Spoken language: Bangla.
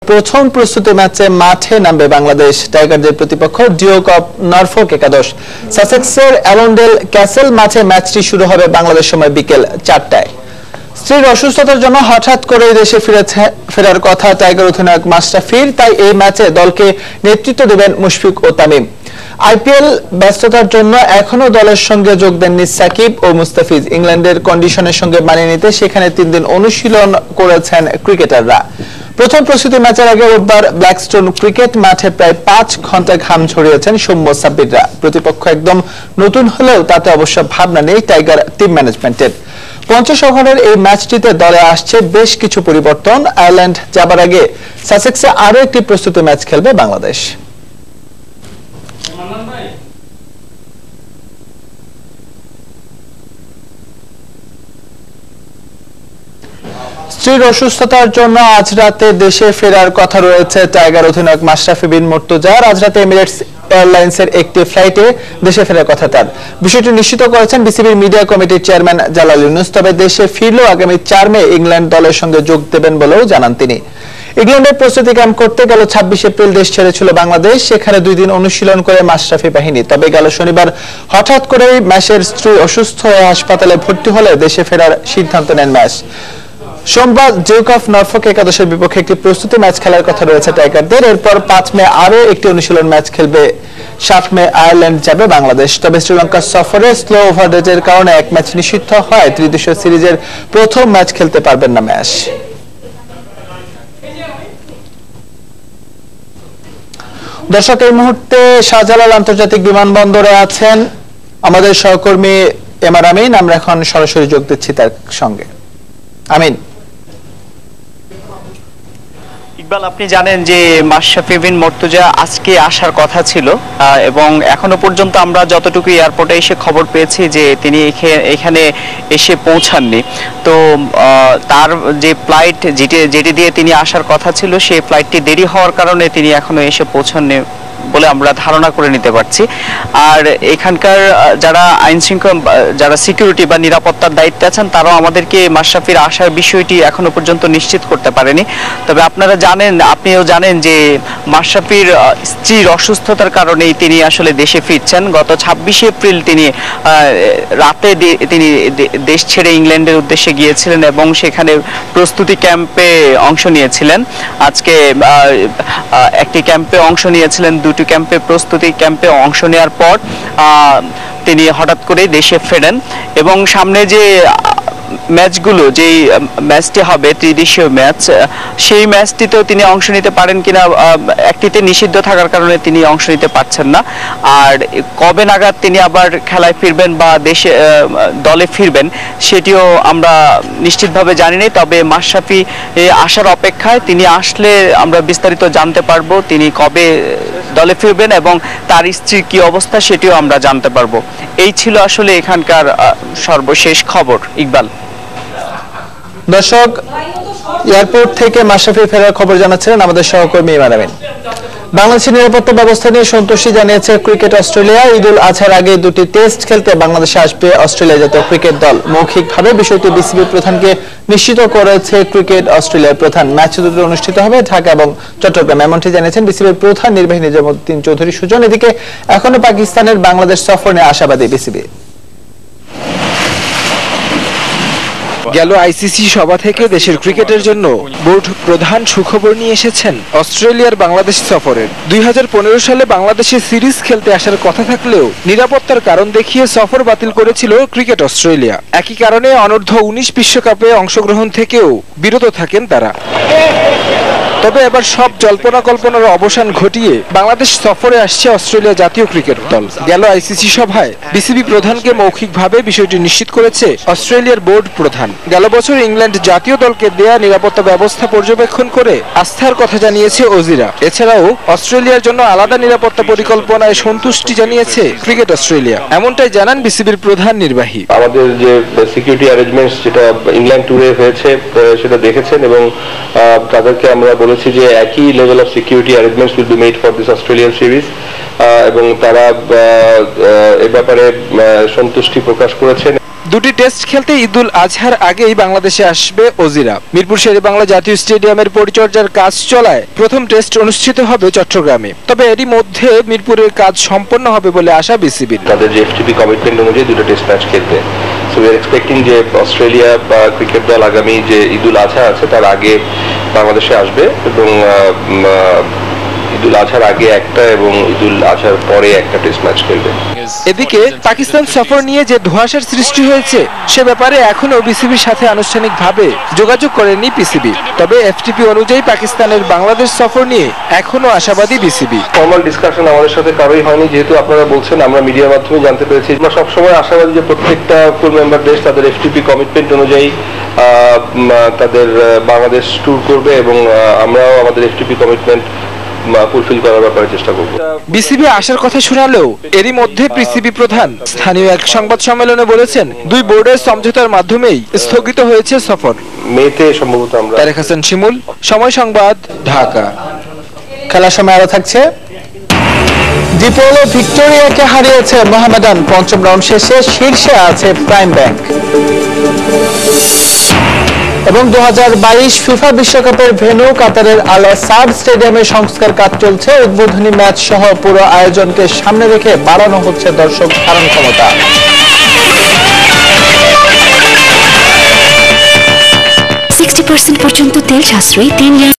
প্রথম প্রস্তুতি ম্যাচে মাঠে নামবে বাংলাদেশ। টাইগারদের প্রতিপক্ষ ডিউক অফ নরফোক একাদশ। সাসেক্সের অ্যারন্ডেল ক্যাসেল মাঠে ম্যাচটি শুরু হবে বাংলাদেশ সময় বিকেল 4টায়। স্ত্রীর অসুস্থতার জন্য হঠাৎ করেই দেশে ফেরার কথা টাইগার অধিনায়ক মাশরাফির, তাই এই ম্যাচে দলকে নেতৃত্ব দেবেন মুশফিক ও তামিম। আইপিএল ব্যস্ততার জন্য এখনো দলের সঙ্গে যোগ দেননি সাকিব ও মুস্তাফিজ। ইংল্যান্ডের কন্ডিশনের সঙ্গে মানিয়ে নিতে সেখানে 3 দিন অনুশীলন করেছেন ক্রিকেটাররা। প্রথম প্রস্তুতি ম্যাচের আগে রোববার ব্ল্যাকস্টোন ক্রিকেট মাঠে প্রায় 5 ঘন্টা ঘাম ঝরিয়েছেন সৌম্য সাব্বিররা। প্রতিপক্ষ একদম নতুন হলেও তাতে অবশ্য ভাবনা নেই টাইগার টিম ম্যানেজমেন্টের। 50 ওভারের এই ম্যাচটিতে দলে আসছে বেশ কিছু পরিবর্তন। আয়ারল্যান্ড যাবার আগে সাসেক্সে আরও একটি প্রস্তুতি ম্যাচ খেলবে বাংলাদেশ। স্ত্রীর অসুস্থতার জন্য আজ রাতে দেশে ফেরার কথা রয়েছে টাইগার অধিনায়ক মাশরাফি বিন মুর্তজার। আজ রাতে এমিরেটস এয়ারলাইন্সের একটি ফ্লাইটে দেশে ফেরার কথা তার। বিষয়টি নিশ্চিত করেছেন বিসিবির মিডিয়া কমিটির চেয়ারম্যান জালাল ইউনুস। তবে দেশে ফিরলেও আগামী 4 মে ইংল্যান্ড দলের সঙ্গে যোগ দেবেন বলেও জানান তিনি। ইংল্যান্ডের প্রস্তুতি ক্যাম্প করতে গেল 26 এপ্রিল দেশ ছেড়েছিল বাংলাদেশ। সেখানে 2 দিন অনুশীলন করে মাশরাফি বাহিনী। তবে গেল শনিবার হঠাৎ করেই ম্যাচের স্ত্রী অসুস্থ হয়ে হাসপাতালে ভর্তি হলে দেশে ফেরার সিদ্ধান্ত নেন ম্যাচ। সোমবার ডিউক অফ নরফোক একাদশের বিপক্ষে একটি প্রস্তুতি ম্যাচ খেলার কথা রয়েছে টাইগারদের। এরপর 5 মে আরও একটি অনুশীলন ম্যাচ খেলবে। 7 মে আয়ারল্যান্ড যাবে বাংলাদেশ। তবে শ্রীলঙ্কা সফরে স্লো ওভার রেটের কারণে এক ম্যাচ নিষিদ্ধ হয় ত্রিদেশীয় সিরিজের প্রথম ম্যাচ খেলতে পারবেন না ম্যাচ। দর্শক, এই মুহূর্তে শাহজালাল আন্তর্জাতিক বিমানবন্দরে আছেন আমাদের সহকর্মী এমআর আমিন। আমরা এখন সরাসরি যোগ দিচ্ছি তার সঙ্গে। আমিন। ইকবাল, আপনি জানেন যে মাশরাফি বিন মুর্তজা আজকে আসার কথা ছিল এবং এখনো পর্যন্ত আমরা যতটুকু এয়ারপোর্টে এসে খবর পেয়েছি যে তিনি এখানে এসে পৌঁছাননি। তো তার যে ফ্লাইট যেটি দিয়ে তিনি আসার কথা ছিল সেই ফ্লাইটটি দেরি হওয়ার কারণে তিনি এখনো এসে পৌঁছাননি বলে আমরা ধারণা করে নিতে পারছি। আর এখানকার যারা আইন শৃঙ্খলা, যারা সিকিউরিটি বা নিরাপত্তার দায়িত্বে আছেন, তারাও আমাদেরকে মাশরাফির আসার বিষয়টি এখনো পর্যন্ত নিশ্চিত করতে পারেনি। তবে আপনিও জানেন যে মাশরাফির স্ত্রীর অসুস্থতার কারণেই তিনি আসলে দেশে ফিরছেন। গত 26 এপ্রিল তিনি রাতে তিনি দেশ ছেড়ে ইংল্যান্ডের উদ্দেশ্যে গিয়েছিলেন এবং সেখানে প্রস্তুতি ক্যাম্পে অংশ নিয়েছিলেন। আজকে একটি ক্যাম্পে অংশ নিয়েছিলেন। 2টি ক্যাম্পে, প্রস্তুতি ক্যাম্পে অংশ নেওয়ার পর তিনি হঠাৎ করে দেশে ফেরেন এবং সামনে যে ম্যাচগুলো, যেই ম্যাচটি হবে ত্রিদেশীয় ম্যাচ, সেই ম্যাচটিতেও তিনি অংশ নিতে পারেন কিনা, একটিতে নিষিদ্ধ থাকার কারণে তিনি অংশ নিতে পারছেন না। আর কবে নাগাদ তিনি আবার খেলায় ফিরবেন বা দলে ফিরবেন সেটিও আমরা নিশ্চিতভাবে জানি না। তবে মাশরাফি আসার অপেক্ষায়, তিনি আসলে আমরা বিস্তারিত জানতে পারবো তিনি কবে দলে ফিরবেন এবং তার স্ত্রীর কি অবস্থা সেটিও আমরা জানতে পারবো। এই ছিল আসলে এখানকার সর্বশেষ খবর। ইকবাল। দর্শক, এয়ারপোর্ট থেকে মাশরাফি ফেরার খবর জানাচ্ছিলেন আমাদের সহকর্মী এমআর আমিন। বাংলাদেশের নিরাপত্তা ব্যবস্থা নিয়ে সন্তুষ্টি জানিয়েছে ক্রিকেট অস্ট্রেলিয়া। ঈদুল আজহার আগে 2টি টেস্ট খেলতে বাংলাদেশে আসবে অস্ট্রেলিয়া জাতীয় ক্রিকেট দল। মৌখিকভাবে বিষয়টি বিসিবি প্রধানকে নিশ্চিত করেছে ক্রিকেট অস্ট্রেলিয়ার প্রধান। ম্যাচ দুটো অনুষ্ঠিত হবে ঢাকা এবং চট্টগ্রাম, এমনটি জানিয়েছেন বিসিবির প্রধান নির্বাহী নিজামুদ্দিন চৌধুরী সুজন। এদিকে এখনো পাকিস্তানের বাংলাদেশ সফর নিয়ে আশাবাদী বিসিবি। গেল আইসিসি সভা থেকে দেশের ক্রিকেটের জন্য বোর্ড প্রধান সুখবর নিয়ে এসেছেন অস্ট্রেলিয়ার বাংলাদেশ সফরের। 2015 সালে বাংলাদেশে সিরিজ খেলতে আসার কথা থাকলেও নিরাপত্তার কারণ দেখিয়ে সফর বাতিল করেছিল ক্রিকেট অস্ট্রেলিয়া। একই কারণে অনূর্ধ্ব 19 বিশ্বকাপে অংশগ্রহণ থেকেও বিরত থাকেন তারা। তবে এবার সব জল্পনা কল্পনার অবসান ঘটিয়ে বাংলাদেশ সফরে আসছে অস্ট্রেলিয়া জাতীয় ক্রিকেট দল। গেল আইসিসি সভায় বিসিবি প্রধানকে মৌখিকভাবে বিষয়টি নিশ্চিত করেছে অস্ট্রেলিয়ার বোর্ড প্রধান। গেল বছর ইংল্যান্ড জাতীয় দলকে দেয়া নিরাপত্তা ব্যবস্থা পর্যবেক্ষণ করে আস্থার কথা জানিয়েছে অজিরা। এছাড়াও অস্ট্রেলিয়ার জন্য আলাদা নিরাপত্তা পরিকল্পনায় সন্তুষ্টি জানিয়েছে ক্রিকেট অস্ট্রেলিয়া, এমনটাই জানান বিসিবির প্রধান নির্বাহী। আমাদের যে সিকিউরিটি অ্যারেঞ্জমেন্টস যেটা ইংল্যান্ড ট্যুরে হয়েছে সেটা দেখেছেন এবং তাদেরকে আমরা বলেছি যে একই level of security arrangements will be made for this Australian series এবং তারা এ ব্যাপারে সন্তুষ্টি প্রকাশ করেছেন। দুটি টেস্ট খেলতে ঈদুল আজহার আগেই বাংলাদেশে আসবে অজিরা। মিরপুর শেরেবাংলা জাতীয় স্টেডিয়ামের পরিচর্যার কাজ চলায় প্রথম টেস্ট অনুষ্ঠিত হবে চট্টগ্রামে। তবে এরই মধ্যে মিরপুরের কাজ সম্পন্ন হবে বলে আশা বিসিবির। তাদের যে এফটিপি কমিটমেন্ট অনুযায়ী দুটো টেস্ট ম্যাচ খেলবে। সো উই আর এক্সপেক্টিং যে অস্ট্রেলিয়া বা ক্রিকেট দল আগামী যে ঈদুল আজহা আছে তার আগে বাংলাদেশে আসবে এবং ঈদুল আজহার আগে একটা এবং ঈদুল আজহার পরে একটা টেস্ট ম্যাচ খেলবে। এদিকে পাকিস্তান সফর নিয়ে যে ধোঁয়াশার সৃষ্টি হয়েছে সে ব্যাপারে এখনো বিসিবির সাথে আনুষ্ঠানিকভাবে যোগাযোগ করেনি পিসিবি। তবে এফটিপি অনুযায়ী পাকিস্তানের বাংলাদেশ সফর নিয়ে এখনো আশাবাদী বিসিবি। ফর্মাল ডিসকাশন আমাদের সাথে কারোই হয়নি, যেহেতু আপনারা বলছেন আমরা মিডিয়ার মাধ্যমে জানতে পেরেছি। আমরা সবসময় আশাবাদী যে প্রত্যেকটা ফুল মেম্বার দেশ তাদের এফটিপি কমিটমেন্ট অনুযায়ী তাদের বাংলাদেশ ট্যুর করবে এবং আমরাও আমাদের এফটিপি কমিটমেন্ট ফুলফিল করার ব্যাপারে চেষ্টা করব। বিসিবি আসার কথা শোনালেও এরই মধ্যে পিসিবি প্রধান স্থানীয় এক সংবাদ সম্মেলনে বলেছেন দুই বোর্ডের সমঝোতার মাধ্যমেই স্থগিত হয়েছে সফর। মেতে সম্ভবত আমরা। তারেক হাসান শিমুল, সময় সংবাদ, ঢাকা। খেলার সময় আরো থাকছে। ডিপোলো ভিক্টোরিয়াকে হারিয়েছে মোহামেডান। পঞ্চম রাউন্ড শেষে শীর্ষে আছে প্রাইম ব্যাংক। এবং 2022 ফিফা বিশ্বকাপের ভেন্যু কাতারের আল সাদ স্টেডিয়ামে সংস্কার কাজ চলছে। উদ্বোধনী ম্যাচ সহ পুরো আয়োজনকে সামনে রেখে বাড়ানো হচ্ছে দর্শক ধারণ ক্ষমতা। 60% পর্যন্ত তেল সাশ্রয়ী 3 লেয়ার